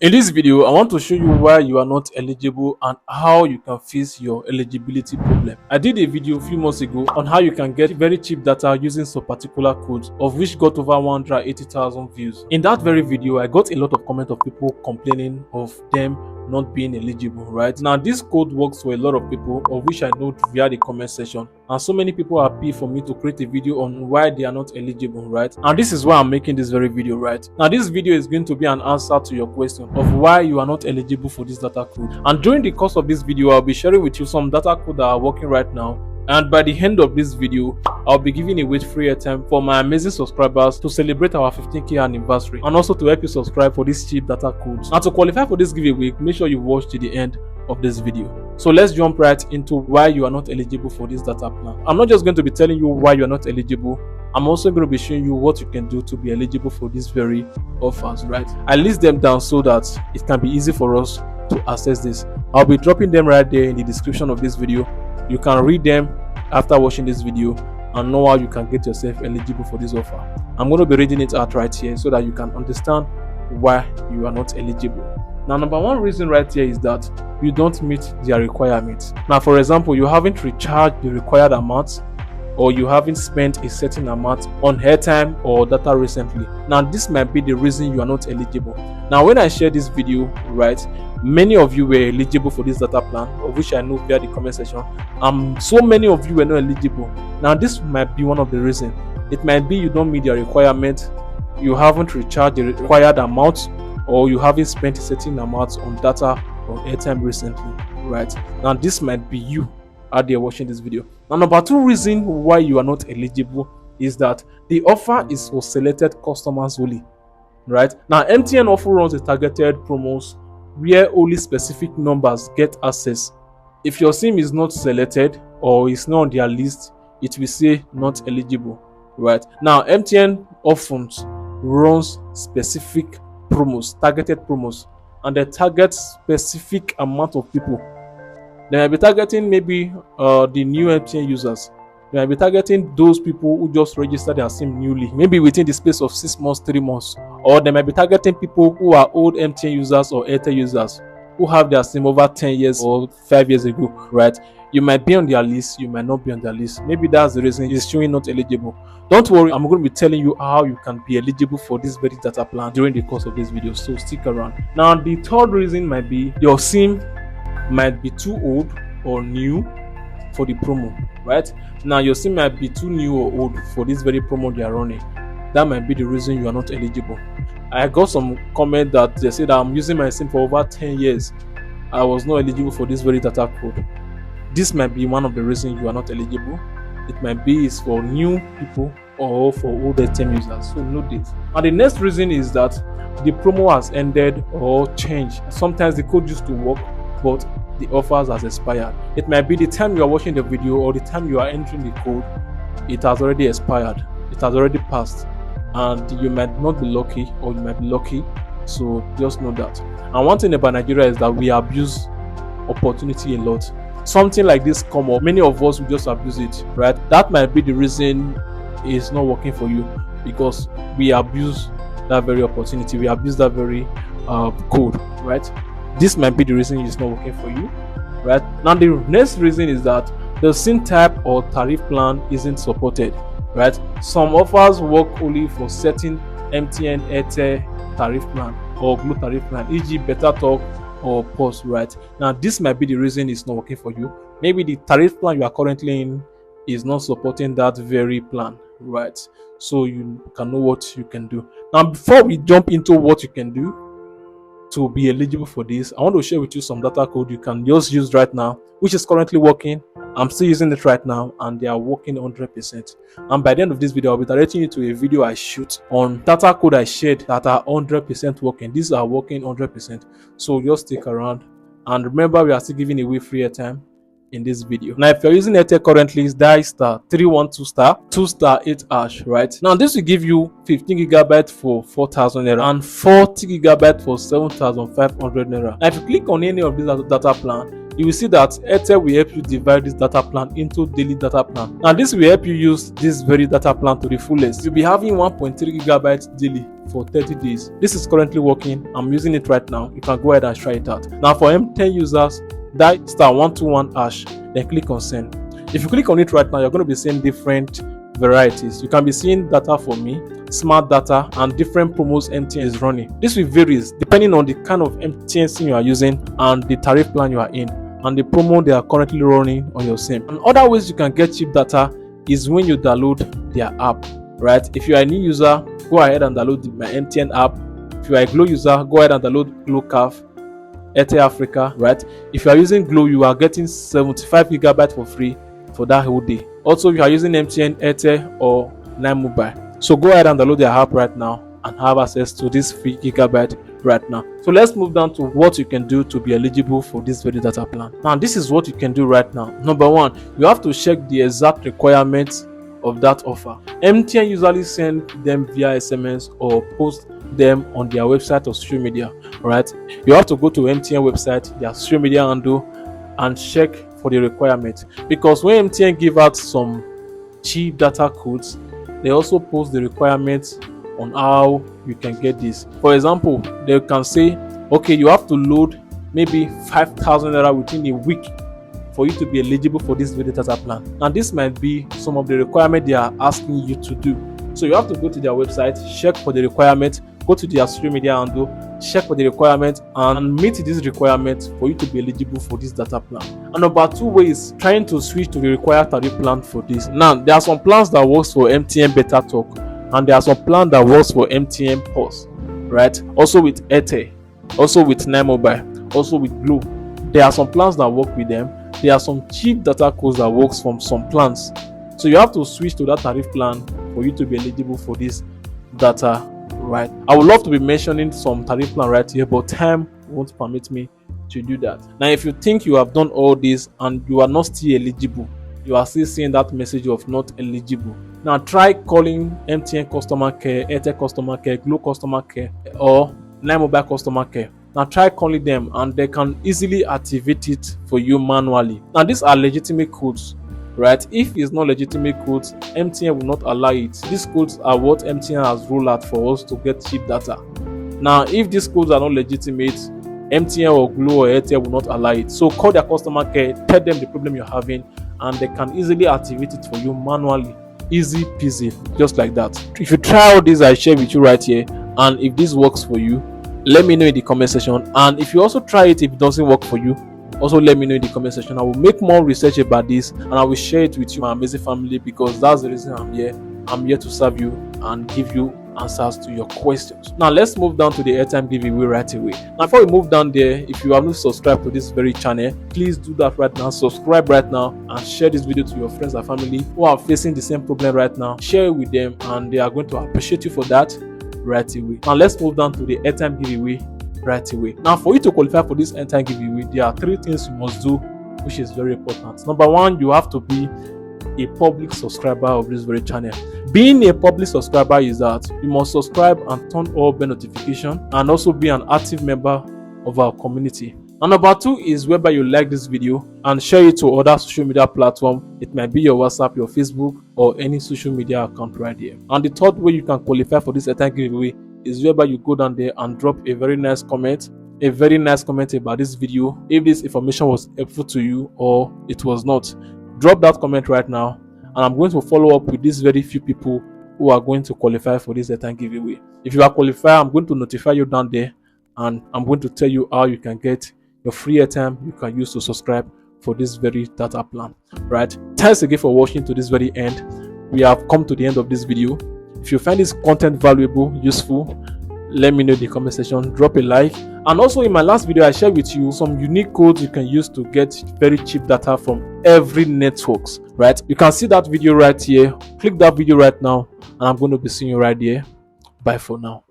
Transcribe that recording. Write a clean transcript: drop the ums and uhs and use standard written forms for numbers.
In this video, I want to show you why you are not eligible and how you can fix your eligibility problem. I did a video a few months ago on how you can get very cheap data using some particular codes, of which got over 180,000 views. In that very video, I got a lot of comments of people complaining of them not being eligible. Right now, this code works for a lot of people, of which I know via the comment section, and so many people are happy for me to create a video on why they are not eligible, right? And this is why I'm making this very video. Right now, this video is going to be an answer to your question of why you are not eligible for this data code. And during the course of this video, I'll be sharing with you some data code that are working right now, and by the end of this video, I'll be giving away free airtime for my amazing subscribers to celebrate our 15k anniversary, and also to help you subscribe for these cheap data codes. And to qualify for this giveaway, make sure you watch to the end of this video. So let's jump right into why you are not eligible for this data plan. I'm not just going to be telling you why you are not eligible, I'm also going to be showing you what you can do to be eligible for these very offers, right? I list them down so that it can be easy for us to access this. I'll be dropping them right there in the description of this video. You can read them after watching this video and know how you can get yourself eligible for this offer. I'm going to be reading it out right here so that you can understand why you are not eligible. Now, number one reason right here is that you don't meet their requirements. Now, for example, you haven't recharged the required amount, or you haven't spent a certain amount on airtime or data recently. Now, this might be the reason you are not eligible. Now, when I share this video, right, many of you were eligible for this data plan, of which I know via the comment section. So many of you were not eligible. Now, this might be one of the reasons. It might be you don't meet your requirement, you haven't recharged the required amount, or you haven't spent a certain amount on data or airtime recently, right? Now, this might be you out there watching this video. Now, number two reason why you are not eligible is that the offer is for selected customers only, right? Now, MTN often runs a targeted promos where only specific numbers get access. If your SIM is not selected or is not on their list, it will say not eligible, right? Now, MTN often runs specific promos, targeted promos, and they target specific amount of people. They might be targeting maybe the new MTN users. They might be targeting those people who just registered their SIM newly, maybe within the space of 6 months, 3 months. Or they might be targeting people who are old MTN users or Airtel users who have their SIM over 10 years or 5 years ago, right? You might be on their list, you might not be on their list. Maybe that's the reason it's showing not eligible. Don't worry, I'm going to be telling you how you can be eligible for this very data plan during the course of this video, so stick around. Now, the third reason might be your SIM might be too old or new for the promo, right? Now, your SIM might be too new or old for this very promo they are running. That might be the reason you are not eligible. I got some comment that they said that I'm using my SIM for over 10 years. I was not eligible for this very data code. This might be one of the reasons you are not eligible. It might be it's for new people or for older term users. So note this. And the next reason is that the promo has ended or changed. Sometimes the code used to work, but the offers has expired. It might be the time you are watching the video or the time you are entering the code, it has already expired. It has already passed, and you might not be lucky, or you might be lucky. So just know that. And one thing about Nigeria is that we abuse opportunity a lot. Something like this come up, many of us will just abuse it, right? That might be the reason it's not working for you, because we abuse that very opportunity, we abuse that very code, right? This might be the reason it's not working for you, right? Now, the next reason is that the SIM type or tariff plan isn't supported, right? Some offers work only for certain MTN, Airtel tariff plan or Blue tariff plan, e.g. Better Talk or Pulse, right? Now, this might be the reason it's not working for you. Maybe the tariff plan you are currently in is not supporting that very plan, right? So you can know what you can do. Now, before we jump into what you can do to be eligible for this, I want to share with you some data code you can just use right now, which is currently working. I'm still using it right now, and they are working 100%. And by the end of this video, I'll be directing you to a video I shoot on data code I shared that are 100% working. These are working 100%. So just stick around, and remember, we are still giving away free airtime in this video. Now, if you're using Airtel currently, it's dial *312*2*8#, right? Now, this will give you 15 GB for 4,000 naira and 40 GB for 7,500 naira. Now, if you click on any of these data plan, you will see that Airtel will help you divide this data plan into daily data plan. Now this will help you use this very data plan to the fullest. You'll be having 1.3 gigabytes daily for 30 days. This is currently working. I'm using it right now. You can go ahead and try it out. Now for M10 users, dial *121#, then click on send. If you click on it right now, you're going to be seeing different varieties. You can be seeing data for me, smart data, and different promos MTN is running. This will vary depending on the kind of MTN SIM you are using and the tariff plan you are in and the promo they are currently running on your SIM. And other ways you can get cheap data is when you download their app, right? If you are a new user, go ahead and download my MTN app. If you are a Glo user, go ahead and download Glo CAF, Airtel Africa, right? If you are using Glo, you are getting 75 gigabytes for free for that whole day. Also, if you are using MTN, Airtel, or 9Mobile, so go ahead and download their app right now and have access to this free gigabyte right now. So let's move down to what you can do to be eligible for this very data plan. Now this is what you can do right now. Number one, you have to check the exact requirements of that offer. MTN usually send them via SMS or post them on their website or social media, right? You have to go to MTN website, their social media handle, and check for the requirement, because when MTN give out some cheap data codes, they also post the requirements on how you can get this. For example, they can say, okay, you have to load maybe 5,000 naira within a week for you to be eligible for this video data plan. And this might be some of the requirements they are asking you to do. So you have to go to their website, check for the requirement, go to their social media handle, check for the requirement, and meet these requirements for you to be eligible for this data plan. And number two way is trying to switch to the required tariff plan for this. Now there are some plans that works for MTN Better Talk, and there are some plans that works for MTN Pulse, right? Also with Airtel, also with 9Mobile, also with Glo. There are some plans that work with them. There are some cheap data codes that works from some plans. So you have to switch to that tariff plan for you to be eligible for this data, right? I would love to be mentioning some tariff plan right here, but time won't permit me to do that. Now if you think you have done all this and you are not still eligible, you are still seeing that message of not eligible, now try calling MTN customer care, Airtel customer care, Glo customer care, or 9Mobile customer care. Now try calling them and they can easily activate it for you manually. Now these are legitimate codes, right? If it's not legitimate codes, MTN will not allow it. These codes are what MTN has ruled out for us to get cheap data. Now if these codes are not legitimate, MTN or Glo or Airtel will not allow it. So call their customer care, tell them the problem you're having, and they can easily activate it for you manually. Easy peasy, just like that. If you try all this I share with you right here, and if this works for you, let me know in the comment section. And if you also try it, if it doesn't work for you, also let me know in the comment section. I will make more research about this and I will share it with you, my amazing family, because that's the reason I'm here. I'm here to serve you and give you answers to your questions. Now let's move down to the airtime giveaway right away. Now before we move down there, if you have not subscribed to this very channel, please do that right now. Subscribe right now and share this video to your friends and family who are facing the same problem right now. Share it with them and they are going to appreciate you for that right away. Now let's move down to the airtime giveaway right away. Now for you to qualify for this airtime giveaway, there are three things you must do, which is very important. Number one, you have to be a public subscriber of this very channel. Being a public subscriber is that you must subscribe and turn on bell notification and also be an active member of our community. And number two is whereby you like this video and share it to other social media platforms. It might be your WhatsApp, your Facebook, or any social media account right here. And the third way you can qualify for this airtime giveaway is whereby you go down there and drop a very nice comment about this video. If this information was helpful to you or it was not, drop that comment right now, and I'm going to follow up with these very few people who are going to qualify for this airtime giveaway. If you are qualified, I'm going to notify you down there, and I'm going to tell you how you can get your free airtime you can use to subscribe for this very data plan, right? Thanks again for watching to this very end. We have come to the end of this video. If you find this content valuable, useful, let me know in the comment section, drop a like. And also in my last video I shared with you some unique codes you can use to get very cheap data from every networks, right? You can see that video right here. Click that video right now and I'm going to be seeing you right here. Bye for now.